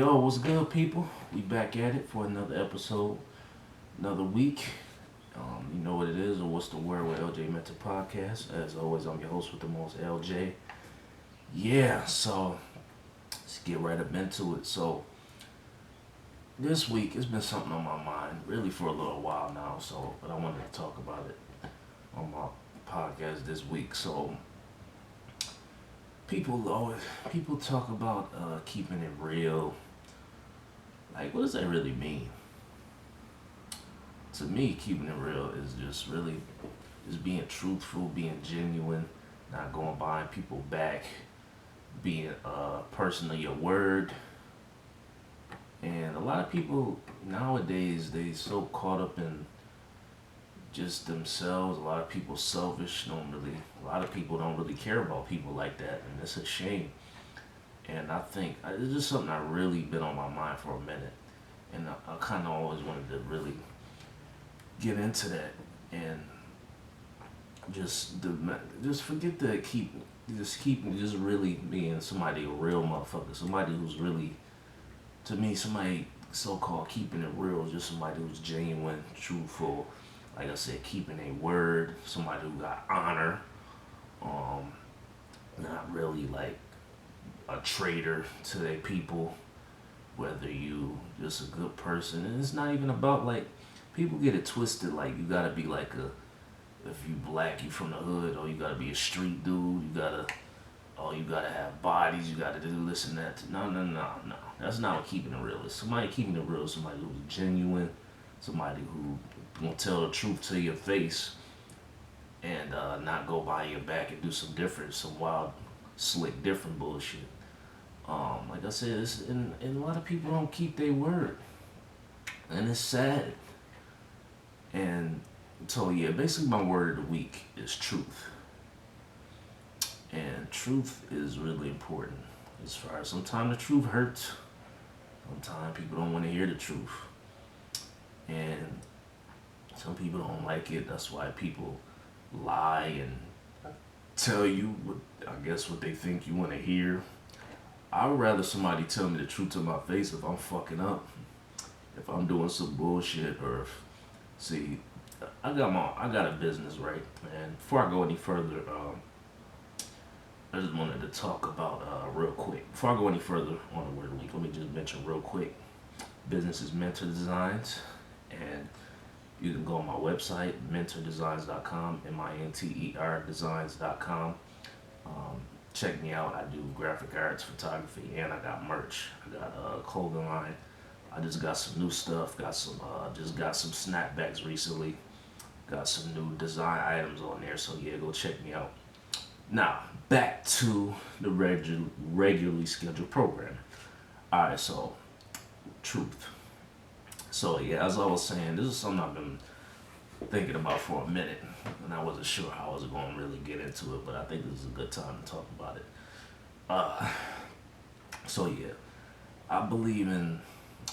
Yo, what's good, people? We back at it for another episode, another week. You know what it is, or what's the word with LJ Mentor Podcast. As always, I'm your host with the most, LJ. Yeah, so let's get right up into it. So this week, it's been something on my mind, really for a little while now. But I wanted to talk about it on my podcast this week. So people always people talk about keeping it real. Like, what does that really mean? To me, keeping it real is just really just being truthful, being genuine, not going behind people back, being a person of your word. And a lot of people nowadays they so caught up in just themselves. A lot of people selfish. Don't really. A lot of people don't really care about people like that, and it's a shame. And I think it's just something I really been on my mind for a minute, and I kind of always wanted to really get into that and just forget to keep just really being somebody a real motherfucker, somebody who's really to me somebody so called keeping it real, just somebody who's genuine, truthful, like I said, keeping a word, somebody who got honor, um, not really like a traitor to their people, whether you just a good person. And it's not even about like people get it twisted like you gotta be like a if you black, you from the hood, or you gotta be a street dude, you gotta have bodies, you gotta do this and that. No, no, no, no. That's not what keeping it real is. Somebody keeping it real is somebody who's genuine, somebody who gonna tell the truth to your face and not go by your back and do some wild, slick, different bullshit. Like I said, and a lot of people don't keep their word, and it's sad. And so yeah, basically my word of the week is truth. And truth is really important. As far as sometimes the truth hurts, sometimes people don't want to hear the truth. And some people don't like it. That's why people lie and tell you what they think you want to hear. I would rather somebody tell me the truth to my face if I'm fucking up, if I'm doing some bullshit, or if see, I got a business, right? And before I go any further, I just wanted to talk about real quick. Before I go any further on the word of the week, let me just mention real quick. Business is Mentor Designs, and you can go on my website, mentordesigns.com, MINTER designs.com. Um, Check me out. I do graphic arts, photography, and I got merch. I got a clothing line. I just got some new stuff. Just got some snapbacks recently. Got some new design items on there. So yeah, go check me out. Now back to the regularly scheduled program. All right, so truth. So yeah, as I was saying, this is something I've been thinking about for a minute, and I wasn't sure how I was going to really get into it, but I think this is a good time to talk about it. Uh, so yeah, I believe in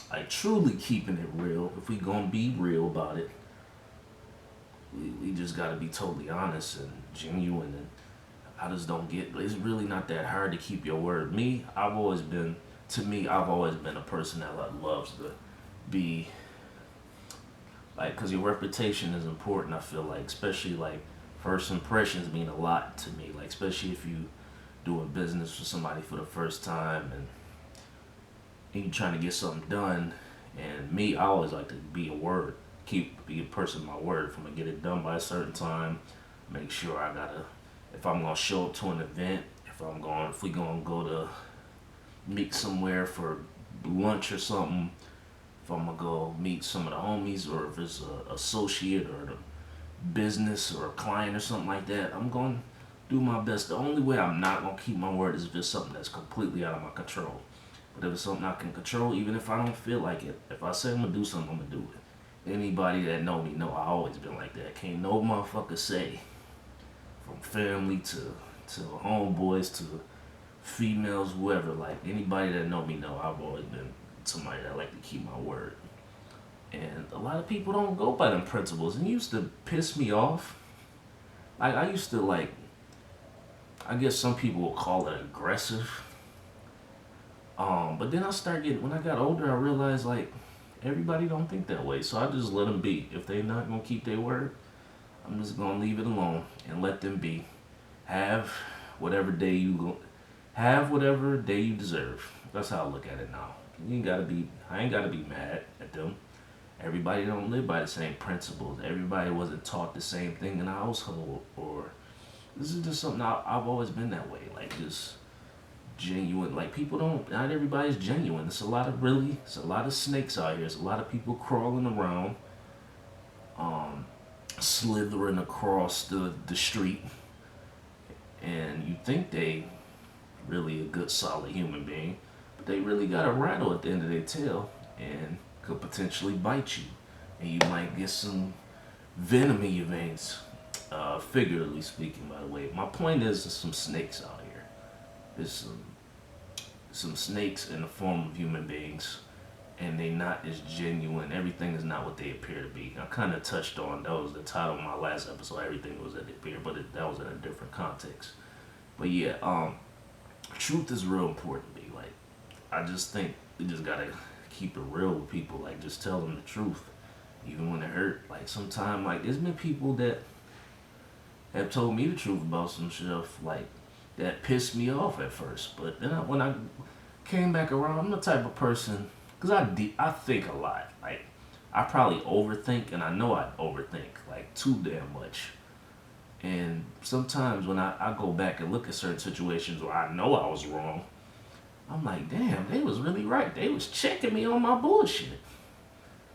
like truly keeping it real. If we gonna be real about it, we just gotta be totally honest and genuine. And I just don't get. It's really not that hard to keep your word. I've always been a person that like, loves to be like, cause your reputation is important. I feel like, especially like first impressions mean a lot to me. Like, especially if you doing business with somebody for the first time and you trying to get something done. And me, I always like to be a word, be a person of my word. If I'm gonna get it done by a certain time, make sure if I'm gonna show up to an event, if we gonna go to meet somewhere for lunch or something, if I'm gonna go meet some of the homies, or if it's a associate or a business or a client or something like that, I'm gonna do my best. The only way I'm not gonna keep my word is if it's something that's completely out of my control. But if it's something I can control, even if I don't feel like it, if I say I'm gonna do something, I'm gonna do it. Anybody that know me know I always been like that. Can't no motherfucker say, from family to homeboys to females, whoever. Like anybody that know me know I've always been somebody that like to keep my word. And a lot of people don't go by them principles, and it used to piss me off. Like I used to like, I guess some people will call it aggressive. But then when I got older, I realized like everybody don't think that way. So I just let them be. If they not gonna keep their word, I'm just gonna leave it alone and let them be. Have whatever day you go, have whatever day you deserve. That's how I look at it now. You ain't gotta be. I ain't gotta be mad at them. Everybody don't live by the same principles. Everybody wasn't taught the same thing in the household. Or this is just something I've always been that way. Like just genuine. Like people don't. Not everybody's genuine. It's a lot of snakes out here. It's a lot of people crawling around, um, slithering across the street, and you think they really a good solid human being, but they really got a rattle at the end of their tail and could potentially bite you, and you might get some venom in your veins. Figuratively speaking, by the way. My point is, there's some snakes out here. There's some snakes in the form of human beings, and they not as genuine. Everything is not what they appear to be. I kind of touched on that was the title of my last episode. Everything was at the appear, but that was in a different context. But yeah, truth is real important to me. Like, I just think we just gotta keep it real with people. Like, just tell them the truth, even when it hurt. Like, sometimes, like, there's been people that have told me the truth about some stuff, like, that pissed me off at first. But then when I came back around, I'm the type of person, because I think a lot. Like, I probably overthink, and I know I overthink, like, too damn much. And sometimes when I go back and look at certain situations where I know I was wrong, I'm like, damn, they was really right. They was checking me on my bullshit.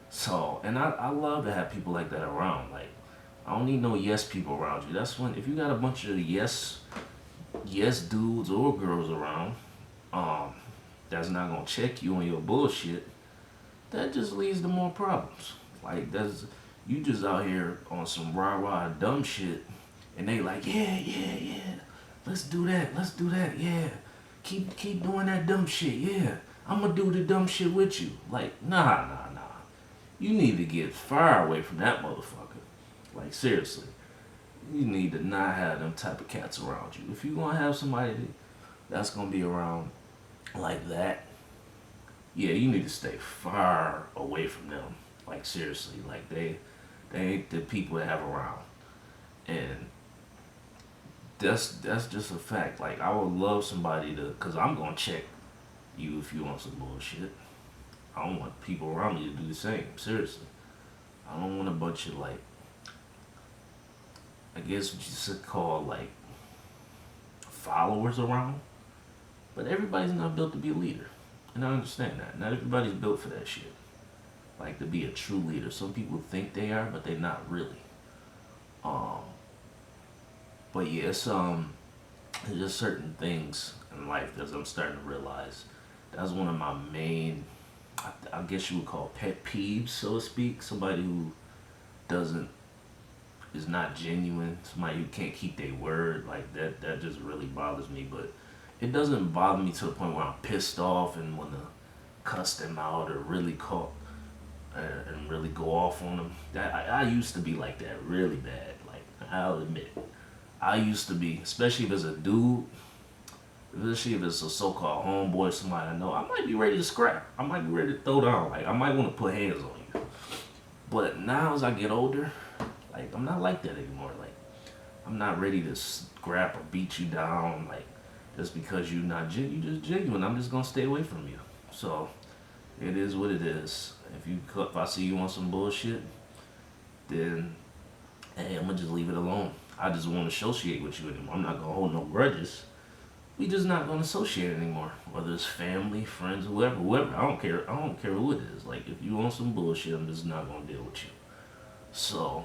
So, and I love to have people like that around. Like, I don't need no yes people around you. That's when, if you got a bunch of yes dudes or girls around, um, that's not gonna check you on your bullshit, that just leads to more problems. Like, you just out here on some rah-rah dumb shit, and they like, yeah, let's do that, yeah. Keep doing that dumb shit, yeah. I'm gonna do the dumb shit with you. Like, nah. You need to get far away from that motherfucker. Like, seriously. You need to not have them type of cats around you. If you gonna have somebody that's gonna be around like that, yeah, you need to stay far away from them. Like, seriously. Like, they ain't the people to have around. And that's just a fact. Like, I would love somebody to, cause I'm gonna check you if you want some bullshit. I don't want people around me to do the same. Seriously, I don't want a bunch of like, I guess what you should call like followers around. But everybody's not built to be a leader, and I understand that. Not everybody's built for that shit. Like to be a true leader. Some people think they are, but they're not really. Um, but yeah, there's just certain things in life that I'm starting to realize. That's one of my main, I guess you would call pet peeves, so to speak. Somebody who is not genuine. Somebody who can't keep their word. Like that just really bothers me. But it doesn't bother me to the point where I'm pissed off and want to cuss them out or really call and really go off on them. I used to be like that really bad. Like, I'll admit it. I used to be, especially if it's a dude, especially if it's a so-called homeboy, somebody I know, I might be ready to scrap. I might be ready to throw down. Like, I might want to put hands on you. But now as I get older, like, I'm not like that anymore. Like, I'm not ready to scrap or beat you down. Like, just because you just genuine, I'm just gonna stay away from you. So it is what it is. If I see you on some bullshit, then hey, I'm gonna just leave it alone. I just won't associate with you anymore. I'm not gonna hold no grudges. We just not gonna associate anymore. Whether it's family, friends, whoever. I don't care. I don't care who it is. Like, if you want some bullshit, I'm just not gonna deal with you. So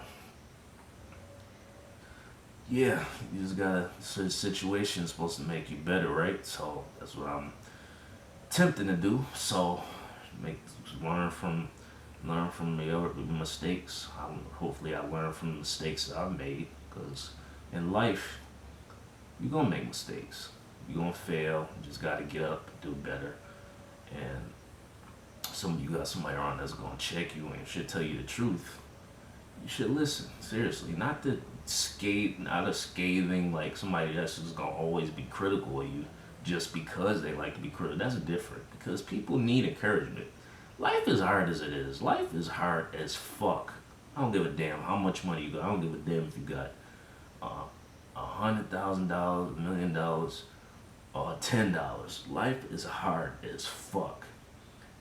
yeah, you just gotta. Certain situations supposed to make you better, right? So that's what I'm attempting to do. So make learn from your mistakes. Hopefully, I learn from the mistakes that I've made. Because in life, you're gonna make mistakes. You're gonna fail. You just gotta get up and do better. And you got somebody around that's gonna check you and should tell you the truth. You should listen, seriously. Not a scathing, like somebody that's just gonna always be critical of you. just because they like to be critical. That's different because people need encouragement. Life is hard as it is. Life is hard as fuck. I don't give a damn how much money you got. I don't give a damn if you got $100,000, $1,000,000, or $10. Life is hard as fuck.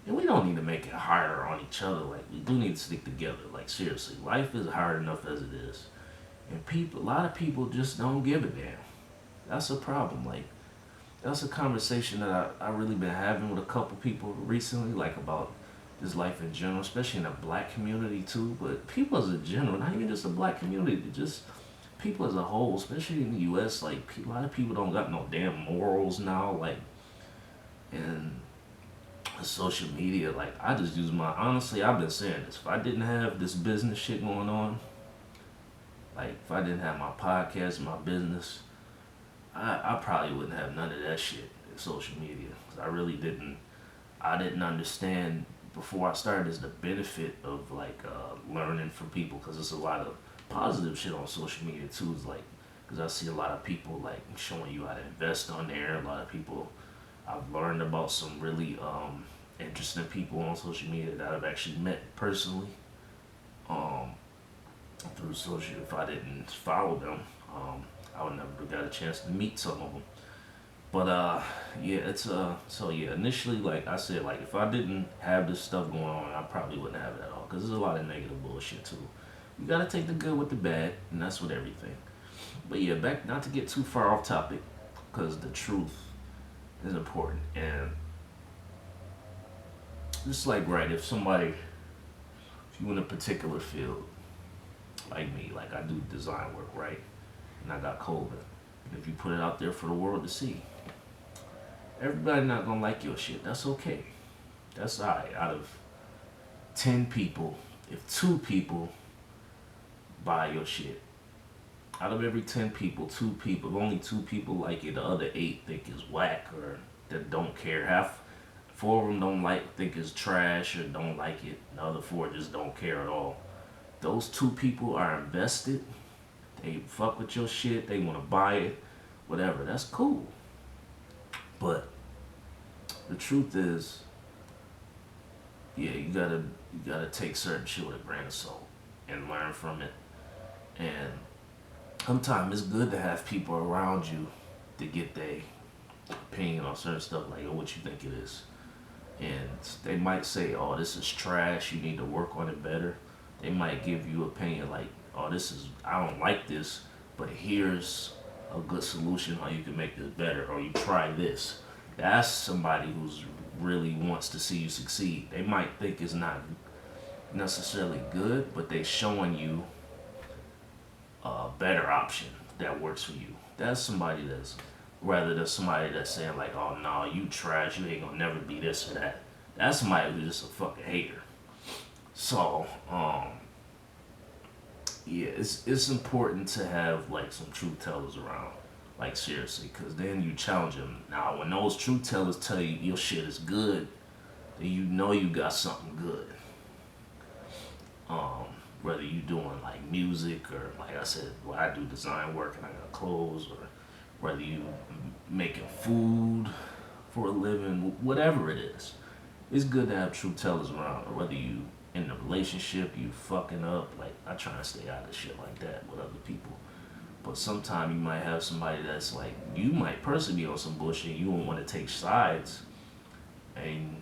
And we don't need to make it harder on each other. Like, we do need to stick together. Like, seriously, life is hard enough as it is. And a lot of people just don't give a damn. That's a problem. Like, that's a conversation that I really been having with a couple people recently, like about this life in general, especially in the black community too. But people as a general, not even just the black community, just people as a whole, especially in the U.S. Like, a lot of people don't got no damn morals now. Like, and social media, like, I just use my, honestly, I've been saying this, if I didn't have this business shit going on, like, if I didn't have my podcast, my business, I probably wouldn't have none of that shit in social media. 'Cause I didn't understand before I started is the benefit of, like, learning from people, because there's a lot of positive shit on social media too. Is like, because I see a lot of people like showing you how to invest on there. A lot of people, I've learned about some really interesting people on social media that I've actually met personally um, through social. If I didn't follow them, I would never have got a chance to meet some of them. But yeah, it's so yeah. Initially, like I said, like if I didn't have this stuff going on, I probably wouldn't have it at all. Cause there's a lot of negative bullshit too. You gotta take the good with the bad, and that's with everything. But yeah, back not to get too far off topic, cause the truth is important. And just like right, if you in a particular field, like me, like I do design work, right, and I got COVID. And if you put it out there for the world to see, everybody not gonna like your shit. That's okay. That's alright. Out of 10 people, if 2 people buy your shit, out of every 10 people, 2 people, if only 2 people like it, the other 8 think it's whack or that don't care. 4 of them don't think it's trash or don't like it. The other 4 just don't care at all. Those 2 people are invested. They fuck with your shit. They want to buy it, whatever. That's cool. But the truth is, yeah, you gotta take certain shit with a grain of salt and learn from it. And sometimes it's good to have people around you to get their opinion on certain stuff, like, oh, what you think it is. And they might say, oh, this is trash, you need to work on it better. They might give you opinion like, oh, I don't like this, but here's a good solution how you can make this better, or you try this. That's somebody who's really wants to see you succeed. They might think it's not necessarily good, but they showing you a better option that works for you. That's somebody that's, rather than somebody that's saying like, oh no, you trash, you ain't gonna never be this or that. That's somebody who's just a fucking hater. So, yeah, it's important to have like some truth tellers around, like seriously, because then you challenge them. Now, when those truth tellers tell you your shit is good, then you know you got something good. Whether you doing like music or like I said, well, I do design work and I got clothes, or whether you making food for a living, whatever it is, it's good to have truth tellers around. Or whether you in a relationship, you fucking up, like I try to stay out of shit like that with other people. But sometimes you might have somebody that's like, you might personally be on some bullshit, you don't want to take sides, and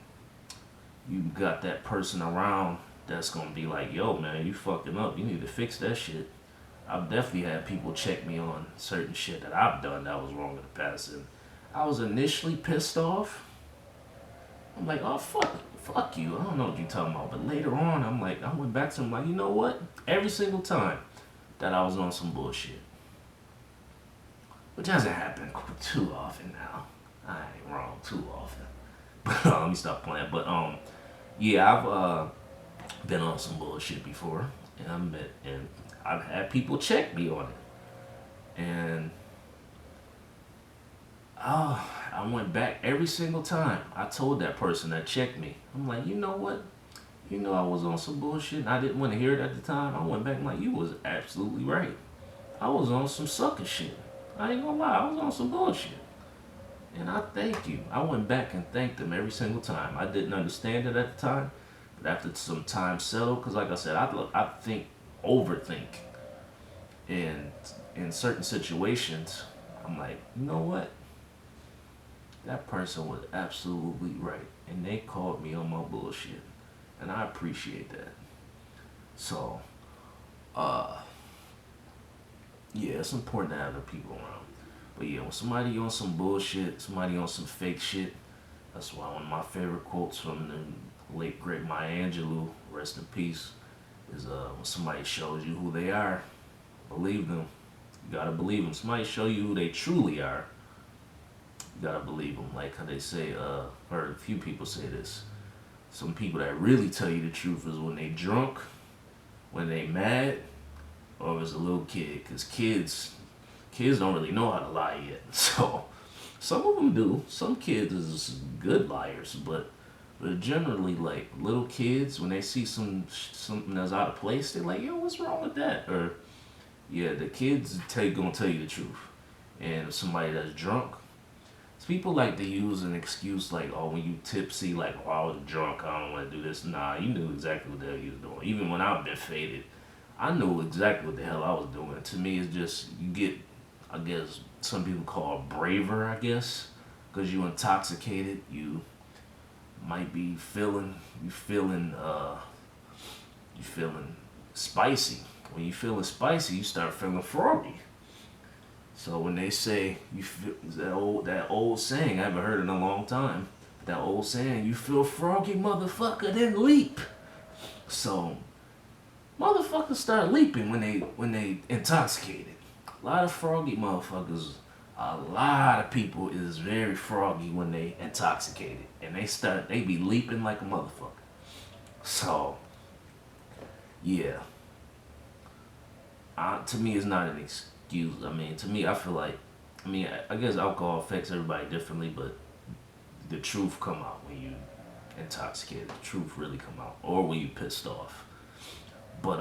you got that person around that's gonna be like, yo man, you fucking up, you need to fix that shit. I've definitely had people check me on certain shit that I've done that was wrong in the past, and I was initially pissed off. I'm like, oh fuck you, I don't know what you're talking about. But later on, I went back to him like, you know what? Every single time that I was on some bullshit, which hasn't happened too often now. I ain't wrong too often. But let me stop playing. But yeah, I've been on some bullshit before, and I've had people check me on it, and I went back every single time. I told that person that checked me, I'm like, you know what? You know I was on some bullshit and I didn't want to hear it at the time. I went back and like, you was absolutely right. I was on some sucker shit. I ain't gonna lie, I was on some bullshit. And I thank you. I went back and thanked them every single time. I didn't understand it at the time, but after some time settled, because like I said, I think, overthink. And in certain situations, I'm like, you know what? That person was absolutely right. And they called me on my bullshit. And I appreciate that. So, uh, yeah, it's important to have the people around. But yeah, when somebody on some bullshit, somebody on some fake shit, that's why one of my favorite quotes from the late great Maya Angelou, rest in peace, is when somebody shows you who they are, believe them. You gotta believe them. Somebody show you who they truly are, you gotta believe them. Like how they say, or a few people say this. Some people that really tell you the truth is when they drunk, when they mad, or as a little kid. Cause kids don't really know how to lie yet. So some of them do. Some kids is good liars, but generally like little kids when they see something that's out of place, they're like, yo, what's wrong with that? Or yeah, the kids gonna tell you the truth. And if somebody that's drunk, people like to use an excuse like, oh, when you tipsy, like, oh, I was drunk, I don't want to do this. Nah, you knew exactly what the hell you was doing. Even when I've been faded, I knew exactly what the hell I was doing. To me, it's just, you get, I guess, some people call it braver, I guess, because you intoxicated, you might be you feeling spicy. When you feeling spicy, you start feeling froggy. So when they say you feel that old saying, I haven't heard it in a long time. That old saying, you feel froggy, motherfucker, then leap. So motherfuckers start leaping when they intoxicated. A lot of froggy motherfuckers. A lot of people is very froggy when they intoxicated, and they be leaping like a motherfucker. So yeah, to me, it's not an excuse. I mean, to me, I feel like, I guess alcohol affects everybody differently, but the truth come out when you intoxicated. The truth really come out, or when you pissed off. But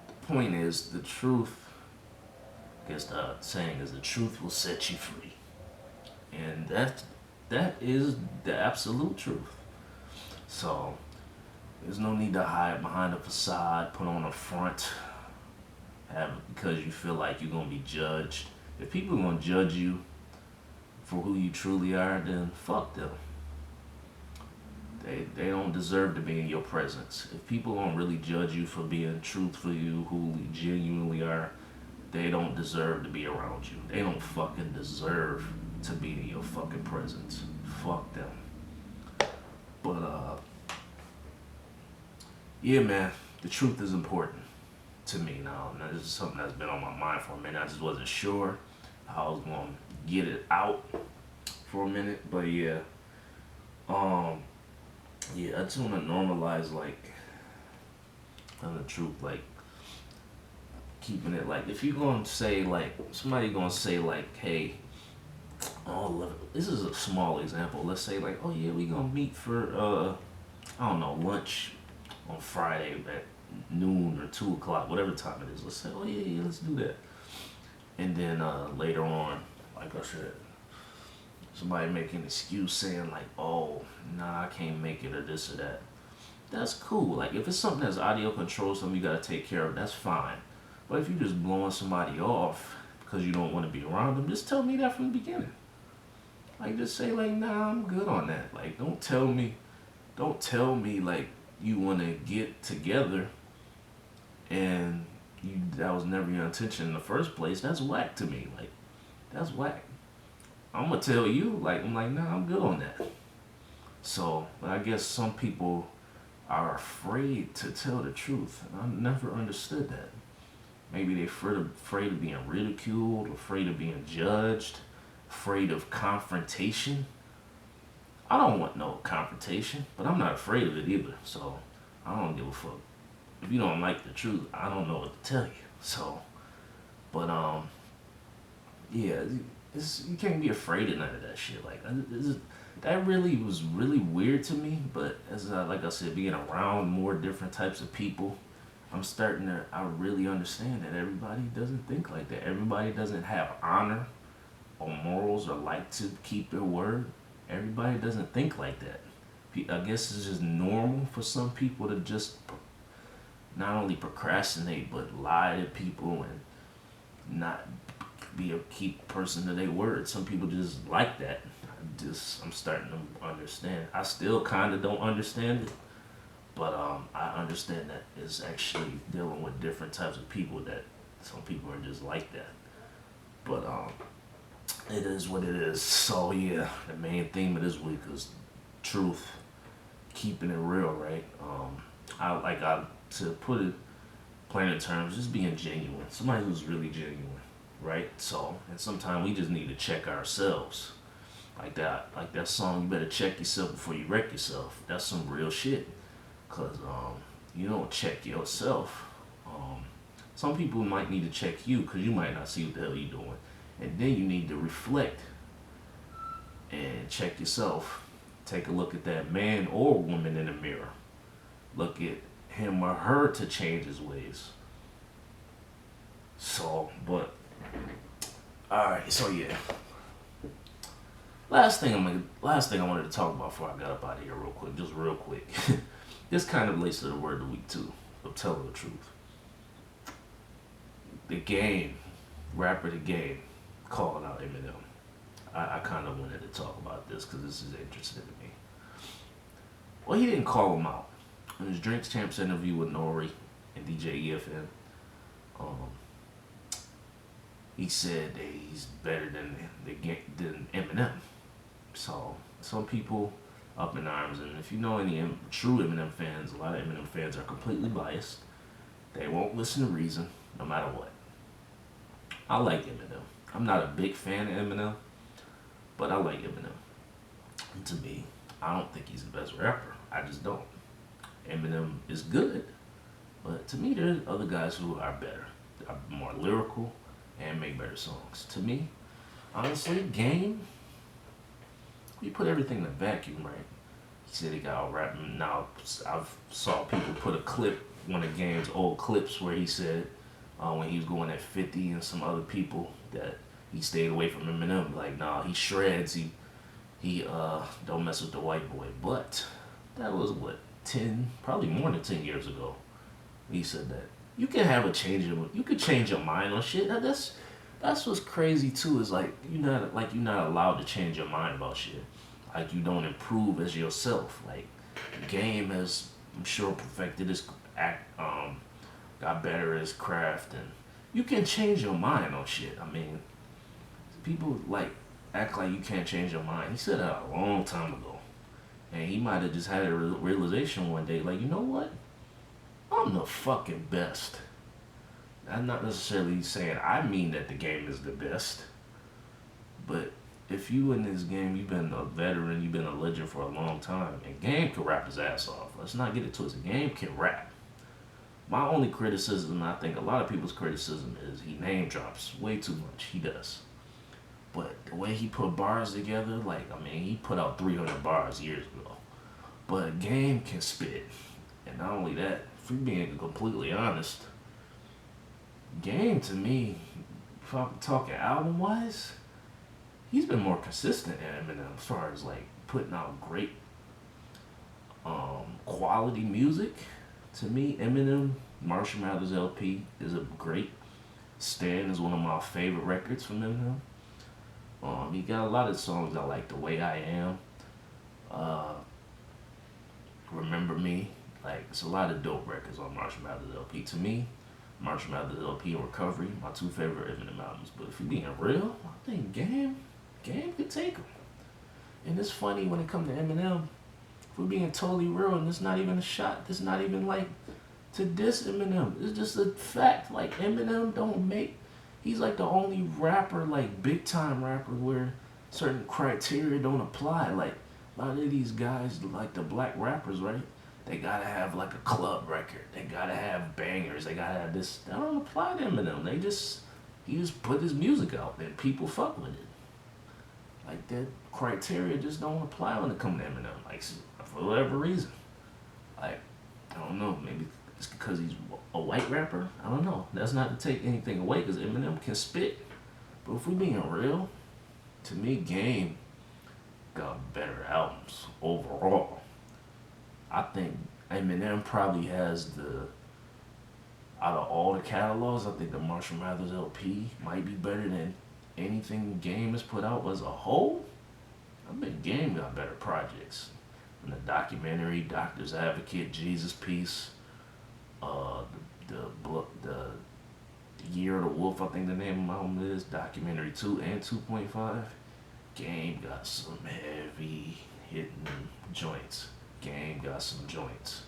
the point is, the truth. I guess the saying is, the truth will set you free, and that is the absolute truth. So there's no need to hide behind a facade, put on a front, because you feel like you're gonna be judged. If people are gonna judge you for who you truly are, then fuck them. They don't deserve to be in your presence. If people don't really judge you for being truthful, you who you genuinely are, they don't deserve to be around you. They don't fucking deserve to be in your fucking presence. Fuck them. But yeah, man, the truth is important to me now. And this is something that's been on my mind for a minute. I just wasn't sure how I was gonna get it out for a minute, but yeah. Yeah, I just want to normalize, like, telling the truth, like, keeping it, like, if you're gonna say, like, somebody gonna say, like, hey, oh, this is a small example. Let's say, like, oh yeah, we gonna meet for I don't know, lunch on Friday at noon or 2 o'clock, whatever time it is. Let's say, oh yeah, let's do that. And then later on, like I said, somebody make an excuse saying like, oh, nah, I can't make it or this or that. That's cool. Like, if it's something that's audio control, something you gotta take care of, that's fine. But if you're just blowing somebody off because you don't want to be around them, just tell me that from the beginning. Like, just say like, nah, I'm good on that. Like, don't tell me like you want to get together and that was never your intention in the first place. That's whack to me. Like, that's whack. I'm gonna tell you, like, I'm like, nah, I'm good on that. So, but I guess some people are afraid to tell the truth. And I never understood that. Maybe they're afraid of being ridiculed, afraid of being judged, afraid of confrontation. I don't want no confrontation, but I'm not afraid of it either. So I don't give a fuck. If you don't like the truth, I don't know what to tell you. So, but yeah, you can't be afraid of none of that shit. Like, that really was really weird to me. But as like I said, being around more different types of people, I really understand that everybody doesn't think like that. Everybody doesn't have honor on morals or like to keep their word. Everybody doesn't think like that. I guess it's just normal for some people to just not only procrastinate but lie to people and not be a keep person to their word. Some people just like that. I'm starting to understand. I still kind of don't understand it, but I understand that it's actually dealing with different types of people. That some people are just like that. But it is what it is. So yeah, the main theme of this week is truth, keeping it real, right? I to put it plain in terms, just being genuine. Somebody who's really genuine, right? So, and sometimes we just need to check ourselves. Like that song, you better check yourself before you wreck yourself. That's some real shit. Cause you don't check yourself. Some people might need to check you because you might not see what the hell you're doing. And then you need to reflect and check yourself. Take a look at that man or woman in the mirror. Look at him or her to change his ways. So, but alright, so yeah. Last thing I wanted to talk about before I got up out of here real quick. This kind of relates to the word of the week too, of telling the truth. The Game, rapper The Game, calling out Eminem. I kind of wanted to talk about this because this is interesting to me. Well, he didn't call him out. In his Drinks Champs interview with Nori and DJ EFN, he said that he's better than Eminem. So some people up in arms, and if you know any true Eminem fans, a lot of Eminem fans are completely biased. They won't listen to reason, no matter what. I like Eminem. I'm not a big fan of Eminem, but I like Eminem. And to me, I don't think he's the best rapper. I just don't. Eminem is good, but to me, there's other guys who are better, are more lyrical, and make better songs. To me, honestly, Game, you put everything in a vacuum, right? He said he got all rap. Now, I've saw people put a clip, one of Game's old clips, where he said when he was going at 50 and some other people that he stayed away from Eminem. Like, nah, he shreds. He don't mess with the white boy. But that was what, 10, probably more than 10 years ago. He said that you can have you could change your mind on shit. That's what's crazy too. Is like you're not allowed to change your mind about shit. Like you don't improve as yourself. Like Game has, I'm sure, perfected his act. Got better at his craft, and you can change your mind on shit. I mean, people like act like you can't change your mind. He said that a long time ago, and he might have just had a realization one day. Like, you know what? I'm the fucking best. I'm not necessarily saying I mean that the Game is the best, but if you in this game, you've been a veteran, you've been a legend for a long time, and Game can rap his ass off. Let's not get it twisted. Game can rap. My only criticism, I think a lot of people's criticism, is he name drops way too much. He does. But the way he put bars together, like, I mean, he put out 300 bars years ago. But Game can spit. And not only that, if we're being completely honest, Game, to me, if I'm talking album-wise, he's been more consistent than Eminem as far as, like, putting out great quality music. To me, Eminem, Marshall Mathers LP is a great. Stan is one of my favorite records from Eminem. He got a lot of songs I like. The Way I Am, Remember Me. Like, it's a lot of dope records on Marshall Mathers LP. To me, Marshall Mathers LP and Recovery, my two favorite Eminem albums. But if you're being real, I think Game could take them. And it's funny when it comes to Eminem. If we're being totally real, and it's not even a shot. It's not even like to diss Eminem. It's just a fact. Like, Eminem don't make. He's like the only rapper, like big time rapper, where certain criteria don't apply. Like a lot of these guys, like the black rappers, right? They gotta have like a club record. They gotta have bangers. They gotta have this. That don't apply to Eminem. He just put his music out and people fuck with it. Like that criteria just don't apply when it comes to Eminem. Like for whatever reason. Like, I don't know. Maybe it's because he's a white rapper. I don't know. That's not to take anything away because Eminem can spit. But if we're being real, To me, Game got better albums overall. I think Eminem probably has the out of all the catalogs. I think the Marshall Mathers LP might be better than anything Game has put out as a whole. I think Game got better projects. And the documentary, Doctor's Advocate, Jesus Piece, the Year of the Wolf, I think the name of my album is, documentary 2 and 2.5. Game got some heavy hitting joints. Game got some joints.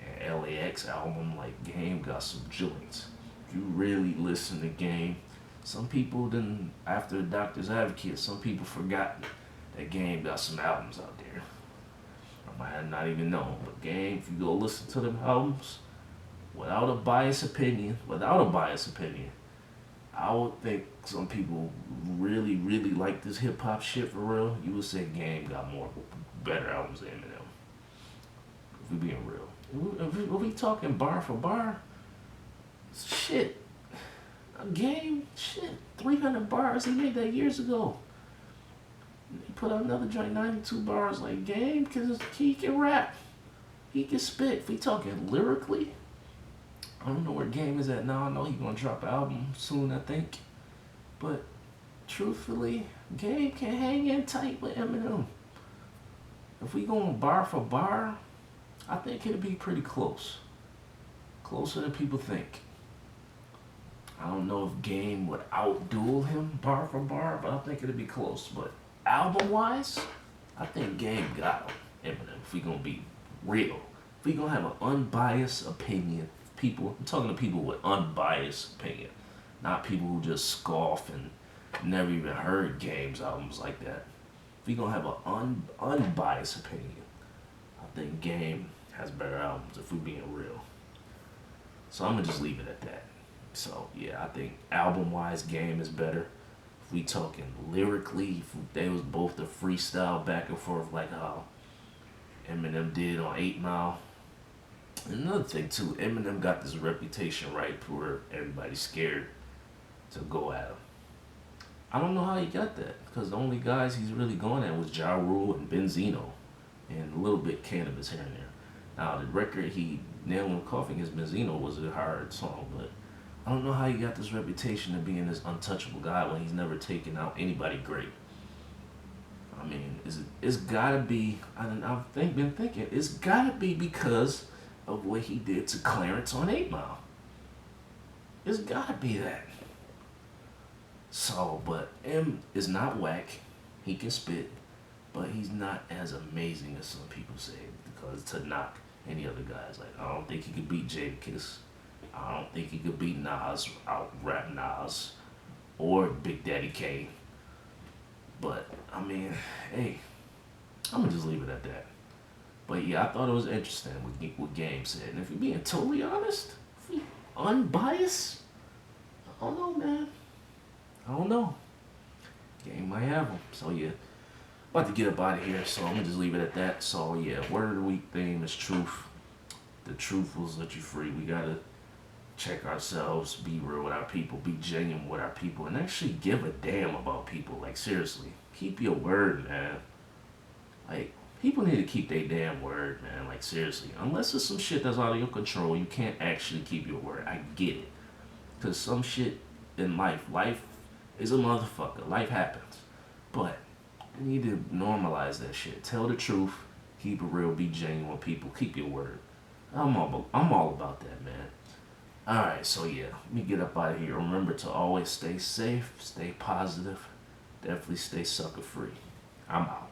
And LAX album, like Game got some joints. If you really listen to Game, some people didn't, after Doctor's Advocate, some people forgot that Game got some albums out there. I might have not even known, but Game, if you go listen to them albums, without a biased opinion, I would think some people really, really like this hip hop shit for real. You would say Game got more better albums than Eminem. If we being real. If we talking bar for bar, shit, a Game, shit, 300 bars, he made that years ago. He put out another joint, 92 bars, like Game, because he can rap. He can spit. If we talking lyrically, I don't know where Game is at now. I know he gonna drop an album soon, I think. But truthfully, Game can hang in tight with Eminem. If we going bar for bar, I think it'll be pretty close. Closer than people think. I don't know if Game would outduel him bar for bar, but I think it'll be close. But album wise, I think Game got him. Eminem, if we gonna be real. If we gonna have an unbiased opinion, people, I'm talking to people with unbiased opinion, not people who just scoff and never even heard Game's albums like that. If we gonna have an unbiased opinion, I think Game has better albums if we being real. So I'm gonna just leave it at that. So yeah, I think album wise, Game is better. If we talking lyrically, if they was both the freestyle back and forth like how Eminem did on 8 Mile. Another thing too, Eminem got this reputation right where everybody's scared to go at him. I don't know how he got that, because the only guys he's really going at was Ja Rule and Benzino, and a little bit Cannabis here and there. Now the record he nailed in coughing his Benzino was a hard song, but I don't know how he got this reputation of being this untouchable guy when he's never taken out anybody great. I mean, it's gotta be. Been thinking it's gotta be because of what he did to Clarence on 8 Mile. It's gotta be that. So, but M is not whack. He can spit, but he's not as amazing as some people say. Because to knock any other guys, like I don't think he could beat Jadakiss. I don't think he could beat Nas, out rap Nas, or Big Daddy Kane. But I mean, hey, I'm gonna just leave it at that. But yeah, I thought it was interesting what Game said. And if you're being totally honest, if you unbiased, I don't know, man. I don't know. Game might have them. So yeah, about to get up out of here. So I'm gonna just leave it at that. So yeah, word of the week theme is truth. The truth will set you free. We gotta check ourselves, be real with our people, be genuine with our people, and actually give a damn about people. Like seriously, keep your word, man. Like people need to keep their damn word, man. Like seriously, unless it's some shit that's out of your control, you can't actually keep your word. I get it, cause some shit in life is a motherfucker. Life happens, but you need to normalize that shit. Tell the truth, keep it real, be genuine with people, keep your word. I'm all about that, man. Alright, so yeah, let me get up out of here. Remember to always stay safe, stay positive, definitely stay sucker free. I'm out.